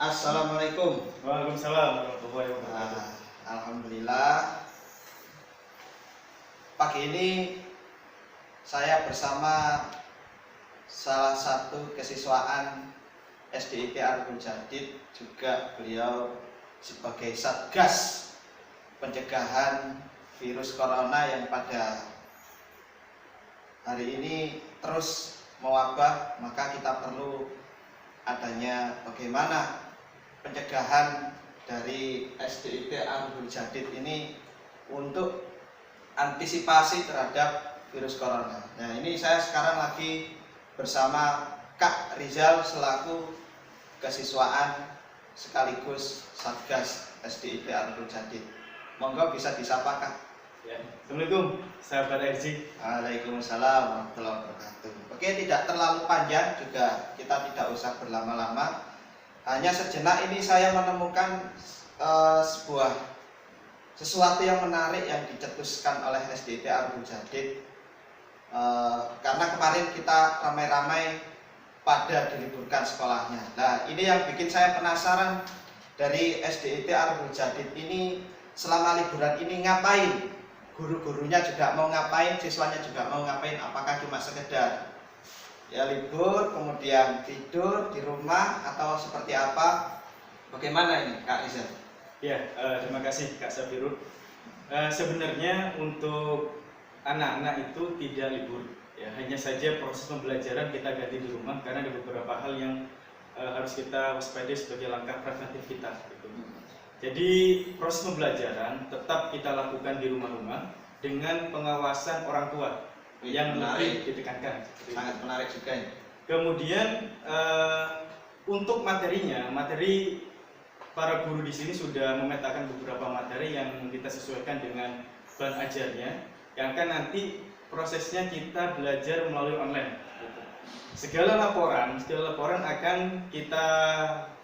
Assalamualaikum. Waalaikumsalam warahmatullahi wabarakatuh. Alhamdulillah. Pagi ini saya bersama salah satu kesiswaan SDIP Arhul Jadid, juga beliau sebagai Satgas pencegahan virus corona yang pada hari ini terus mewabah. Maka kita perlu adanya bagaimana pencegahan dari SDIP Arhul Jadid ini untuk antisipasi terhadap virus corona. Nah, ini saya sekarang lagi bersama Kak Rizal selaku kesiswaan sekaligus Satgas SDIP Arhul Jadid. Monggo bisa disapa, Kak. Ya. Assalamualaikum, sahabat RJ. Waalaikumsalam warahmatullahi wabarakatuh. Oke, tidak terlalu panjang juga, kita tidak usah berlama-lama. Hanya sejenak ini saya menemukan sesuatu yang menarik yang dicetuskan oleh SDIP Arhul Jadid. Karena kemarin kita ramai-ramai pada diliburkan sekolahnya. Nah, ini yang bikin saya penasaran, dari SDIP Arhul Jadid ini selama liburan ini ngapain? Guru-gurunya juga mau ngapain, siswanya juga mau ngapain? Apakah cuma sekedar ya libur kemudian tidur di rumah atau seperti apa? Bagaimana ini, Kak Rizal? Ya, terima kasih Kak Safirul. Sebenarnya untuk anak-anak itu tidak libur, ya, hanya saja proses pembelajaran kita ganti di rumah karena ada beberapa hal yang harus kita waspadai sebagai langkah preventif kita. Gitu. Jadi proses pembelajaran tetap kita lakukan di rumah-rumah dengan pengawasan orang tua yang lebih ditekankan. Sangat menarik juga ini. Kemudian untuk materi para guru di sini sudah memetakan beberapa materi yang kita sesuaikan dengan plan ajarnya, yang akan nanti prosesnya kita belajar melalui online. Segala laporan akan kita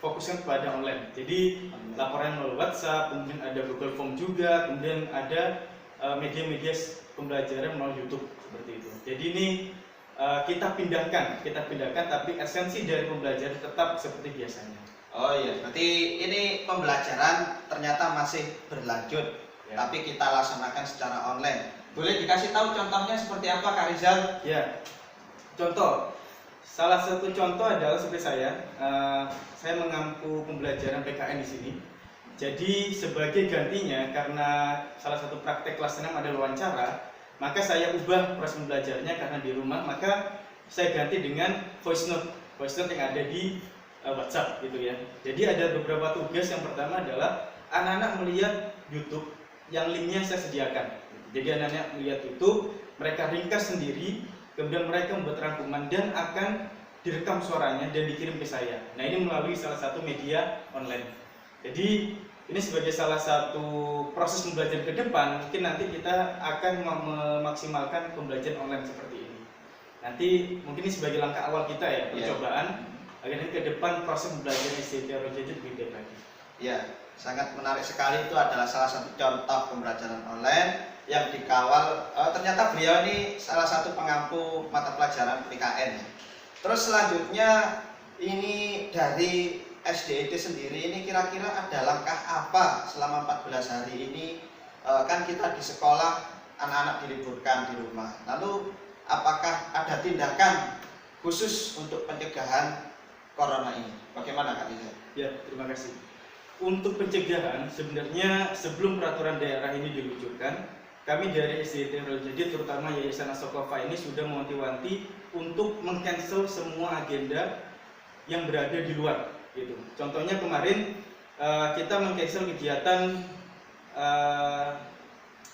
fokuskan kepada online. Jadi laporan melalui WhatsApp, kemudian ada Google Form juga, kemudian ada media-media pembelajaran melalui YouTube seperti itu. Jadi ini kita pindahkan, tapi esensi dari pembelajaran tetap seperti biasanya. Oh iya, berarti ini pembelajaran ternyata masih berlanjut, ya, tapi kita laksanakan secara online. Boleh dikasih tahu contohnya seperti apa, Kak Rizal? Ya, contoh. Salah satu contoh adalah seperti saya mengampu pembelajaran PKN di sini. Jadi sebagai gantinya, karena salah satu praktek kelas 6 adalah wawancara, maka saya ubah proses pembelajarannya karena di rumah, maka saya ganti dengan voice note yang ada di WhatsApp gitu ya. Jadi ada beberapa tugas. Yang pertama adalah anak-anak melihat YouTube yang linknya saya sediakan. Jadi anak-anak melihat YouTube, mereka ringkas sendiri, kemudian mereka membuat rangkuman dan akan direkam suaranya dan dikirim ke saya. Nah, ini melalui salah satu media online. Jadi ini sebagai salah satu proses pembelajaran ke depan, mungkin nanti kita akan memaksimalkan pembelajaran online seperti ini. Nanti mungkin ini sebagai langkah awal kita ya, percobaan, agar nanti ke depan proses pembelajaran SDIP Arhul Jadid lebih baik lagi. Ya, sangat menarik sekali. Itu adalah salah satu contoh pembelajaran online yang dikawal. Ternyata beliau ini salah satu pengampu mata pelajaran PKN. Terus selanjutnya ini dari SDIP sendiri ini kira-kira ada langkah apa selama 14 hari ini? Kan kita di sekolah, anak-anak diliburkan di rumah. Lalu apakah ada tindakan khusus untuk pencegahan corona ini? Bagaimana, Kak Rizal? Ya, terima kasih. Untuk pencegahan, sebenarnya sebelum peraturan daerah ini diluncurkan, kami dari SDIP Arhul Jadid, terutama Yayasan As-Saqafah ini sudah mewanti-wanti untuk meng-cancel semua agenda yang berada di luar. Gitu. Contohnya kemarin kita meng-cancel kegiatan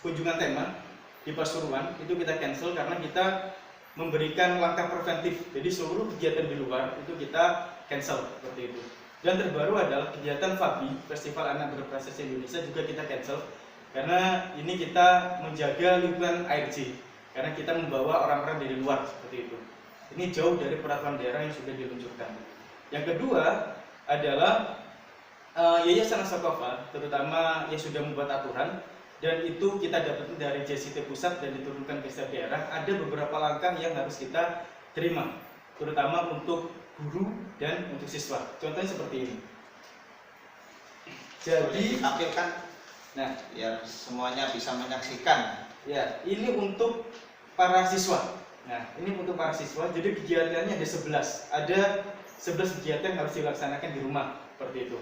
kunjungan tema di Pasuruan, itu kita cancel karena kita memberikan langkah preventif. Jadi seluruh kegiatan di luar itu kita cancel seperti itu. Dan terbaru adalah kegiatan FABI, Festival Anak Berprestasi Indonesia, juga kita cancel karena ini kita menjaga lingkungan ARJ, karena kita membawa orang-orang dari luar seperti itu. Ini jauh dari peraturan daerah yang sudah diluncurkan. Yang kedua adalah Yayasan As-Saqafah, terutama yang sudah membuat aturan, dan itu kita dapat dari JCT pusat dan diturunkan ke setiap daerah. Ada beberapa langkah yang harus kita terima, terutama untuk guru dan untuk siswa. Contohnya seperti ini. Jadi ditampilkan nah, biar semuanya bisa menyaksikan. ya, ini untuk para siswa. Nah, ini untuk para siswa. Jadi kegiatannya ada 11. Ada 11 kegiatan yang harus dilaksanakan di rumah seperti itu.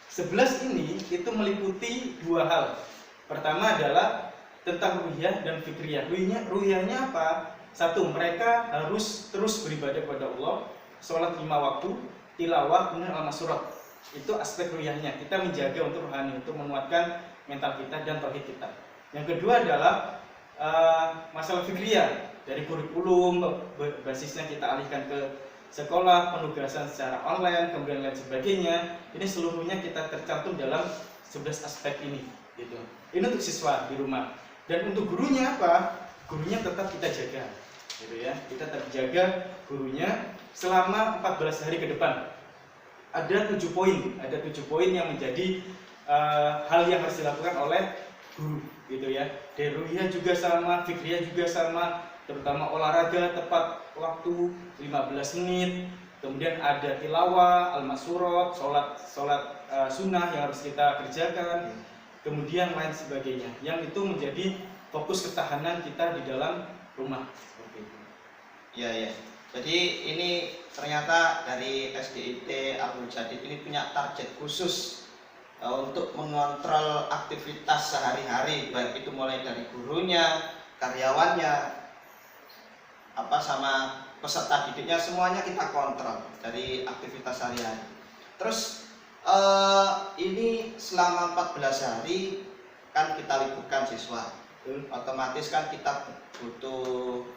11 ini itu meliputi dua hal. Pertama adalah tentang ruhiyah dan fikriyah. Ruhiyahnya apa? Satu, mereka harus terus beribadah kepada Allah, sholat 5 waktu, tilawah, kemudian al-masurat. Itu aspek ruhiyahnya. Kita menjaga untuk rohani, untuk menguatkan mental kita dan tauhid kita. Yang kedua adalah masalah fikriyah. Dari kurikulum, basisnya kita alihkan ke sekolah, penugasan secara online, kemudian lain sebagainya. Ini seluruhnya kita tercantum dalam 11 aspek ini, gitu. Ini untuk siswa di rumah. Dan untuk gurunya apa? Gurunya tetap kita jaga, gitu ya. Kita tetap jaga gurunya selama 14 hari ke depan. Ada 7 poin yang menjadi hal yang harus dilakukan oleh guru, gitu ya. Ruhiyah juga sama, fikriyah juga sama, terutama olahraga tepat waktu 15 menit, kemudian ada tilawah, al-masurat, sholat sunnah yang harus kita kerjakan, kemudian lain sebagainya, yang itu menjadi fokus ketahanan kita di dalam rumah. Seperti itu. Ya, ya. Jadi ini ternyata dari SDIT Abdul Jadid ini punya target khusus untuk mengontrol aktivitas sehari-hari, baik itu mulai dari gurunya, karyawannya, sama peserta didiknya, semuanya kita kontrol dari aktivitas sehari-hari. Terus ini selama 14 hari kan kita liburkan siswa. Otomatis kan kita butuh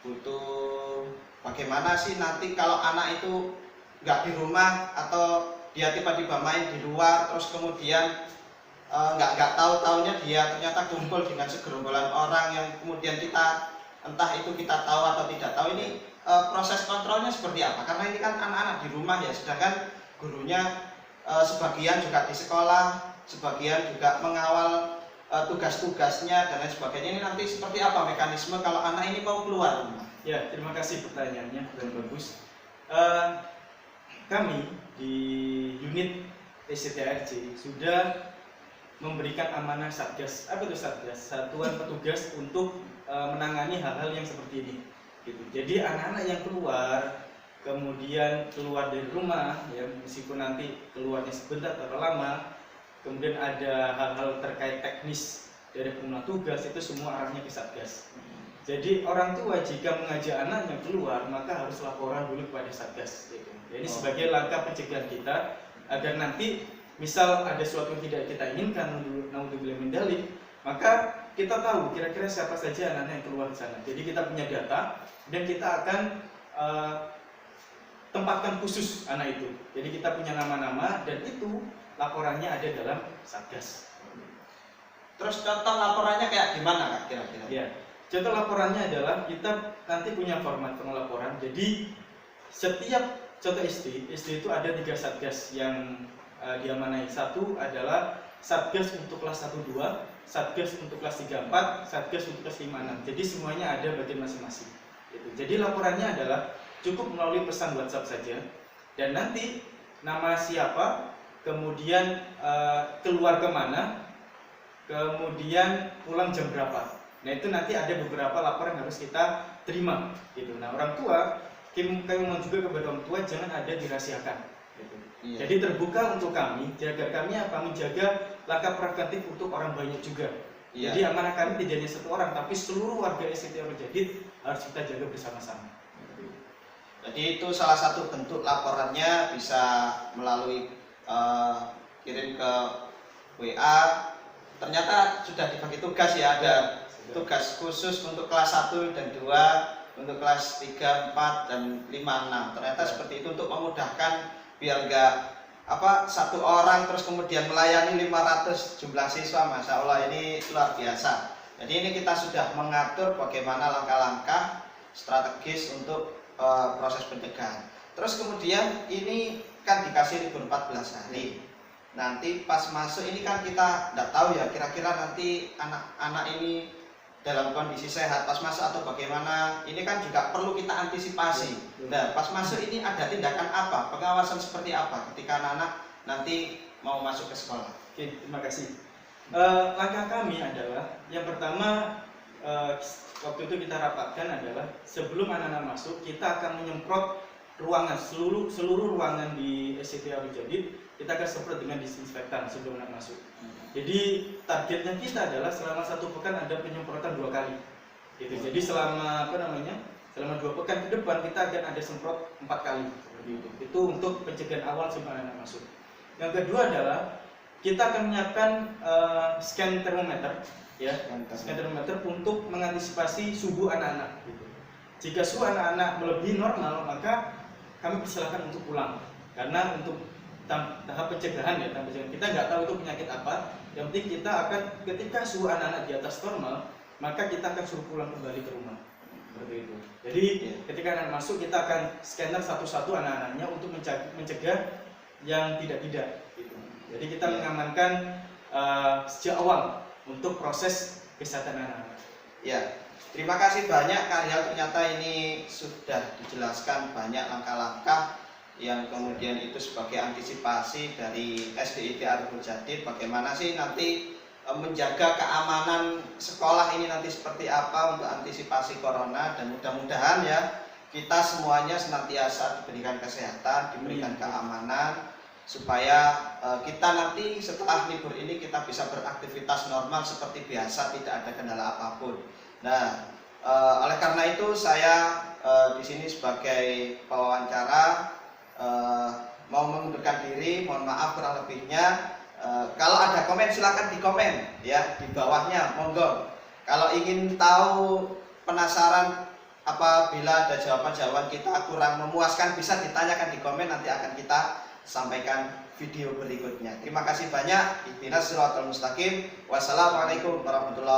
butuh bagaimana sih nanti kalau anak itu nggak di rumah atau dia tiba-tiba main di luar, terus kemudian nggak tahu-taunya dia ternyata kumpul dengan segerombolan orang yang kemudian kita entah itu kita tahu atau tidak tahu. Ini proses kontrolnya seperti apa? Karena ini kan anak-anak di rumah ya, sedangkan gurunya sebagian juga di sekolah, sebagian juga mengawal tugas-tugasnya dan lain sebagainya. Ini nanti seperti apa mekanisme kalau anak ini mau keluar rumah? Ya, terima kasih pertanyaannya dan bagus. Kami di unit SCTRC sudah memberikan amanah Satgas. Apa itu Satgas? Satuan petugas untuk menangani hal-hal yang seperti ini. Gitu. Jadi anak-anak yang kemudian keluar dari rumah, ya meskipun nanti keluarnya sebentar atau lama, kemudian ada hal-hal terkait teknis dari pemenuhan tugas, itu semua arahnya ke Satgas. Jadi orang tua jika mengajak anaknya keluar, maka harus laporan dulu kepada Satgas. Gitu. Jadi sebagai langkah pencegahan kita agar nanti misal ada sesuatu yang tidak kita inginkan, naudzubillah min dzalik, maka kita tahu kira-kira siapa saja anak-anak yang keluar di sana. Jadi kita punya data dan kita akan tempatkan khusus anak itu. Jadi kita punya nama-nama dan itu laporannya ada dalam Satgas. Terus contoh laporannya kayak gimana Kak kira-kira? Ya, contoh laporannya adalah kita nanti punya format pelaporan. Jadi setiap contoh SD itu ada 3 Satgas yang diamanai. Satu adalah Satgas untuk kelas 1-2, Satgas untuk kelas 3-4, Satgas untuk kelas 5-6. Jadi semuanya ada bagian masing-masing. Gitu. Jadi laporannya adalah cukup melalui pesan WhatsApp saja, dan nanti nama siapa, kemudian keluar kemana, kemudian pulang jam berapa. Nah itu nanti ada beberapa laporan yang harus kita terima. Gitu. Nah orang tua, kami mohon juga kepada orang tua jangan ada dirahasiakan. Gitu. Iya. Jadi terbuka untuk kami, agar kami menjaga langkah preventif untuk orang banyak juga. Iya. Jadi amanah kami tidak hanya 1 orang, tapi seluruh warga SCT Abdul Jadid harus kita jaga bersama-sama. Jadi itu salah satu bentuk laporannya, bisa melalui kirim ke WA. Ternyata sudah dibagi tugas ya, ada tugas khusus untuk kelas 1 dan 2, untuk kelas 3, 4 dan 5, 6. Ternyata seperti itu untuk memudahkan biar enggak 1 orang terus kemudian melayani 500 jumlah siswa. Masya Allah, ini luar biasa. Jadi ini kita sudah mengatur bagaimana langkah-langkah strategis untuk proses pencegahan. Terus kemudian ini kan dikasih libur 14 hari. Nanti pas masuk ini kan kita tidak tahu ya kira-kira nanti anak-anak ini dalam kondisi sehat pas masuk atau bagaimana, ini kan juga perlu kita antisipasi. Nah, pas masuk ini ada tindakan apa, pengawasan seperti apa ketika anak-anak nanti mau masuk ke sekolah? Oke, terima kasih. Langkah kami adalah yang pertama, waktu itu kita rapatkan adalah sebelum anak-anak masuk kita akan menyemprot ruangan, seluruh ruangan di SCT Abdul Jadid kita akan semprot dengan disinfektan sebelum anak masuk. Jadi targetnya kita adalah selama 1 pekan ada penyemprotan 2 kali. Gitu. Jadi selama selama 2 pekan ke depan kita akan ada semprot 4 kali seperti itu. Itu untuk pencegahan awal sebelum anak masuk. Yang kedua adalah kita akan menyiapkan scan termometer, ya, scan termometer untuk mengantisipasi suhu anak-anak. Gitu. Jika suhu anak-anak melebihi normal, maka kami persilahkan untuk pulang. Karena untuk tahap pencegahan, ya, kita nggak tahu itu penyakit apa. Yang penting kita akan ketika suhu anak-anak di atas normal, maka kita akan suruh pulang kembali ke rumah. Seperti itu. Jadi ketika anak masuk kita akan scanner satu-satu anak-anaknya untuk mencegah yang tidak. Gitu. Jadi kita mengamankan sejak awal untuk proses kesehatan anak-anak. Ya, terima kasih banyak Kak Rial, ternyata ini sudah dijelaskan banyak langkah-langkah yang kemudian itu sebagai antisipasi dari SDIT Abdul Jadid, bagaimana sih nanti menjaga keamanan sekolah ini nanti seperti apa untuk antisipasi corona, dan mudah-mudahan ya kita semuanya senantiasa diberikan kesehatan, diberikan keamanan, supaya kita nanti setelah libur ini kita bisa beraktivitas normal seperti biasa, tidak ada kendala apapun. Nah, oleh karena itu saya di sini sebagai pewawancara mau mengundurkan diri, mohon maaf kurang lebihnya. Kalau ada komen silakan dikomen ya di bawahnya, monggo. Kalau ingin tahu, penasaran apabila ada jawaban-jawaban kita kurang memuaskan, bisa ditanyakan di komen, nanti akan kita sampaikan video berikutnya. Terima kasih banyak. Ihdinas siratal mustaqim. Wassalamualaikum warahmatullahi wabarakatuh.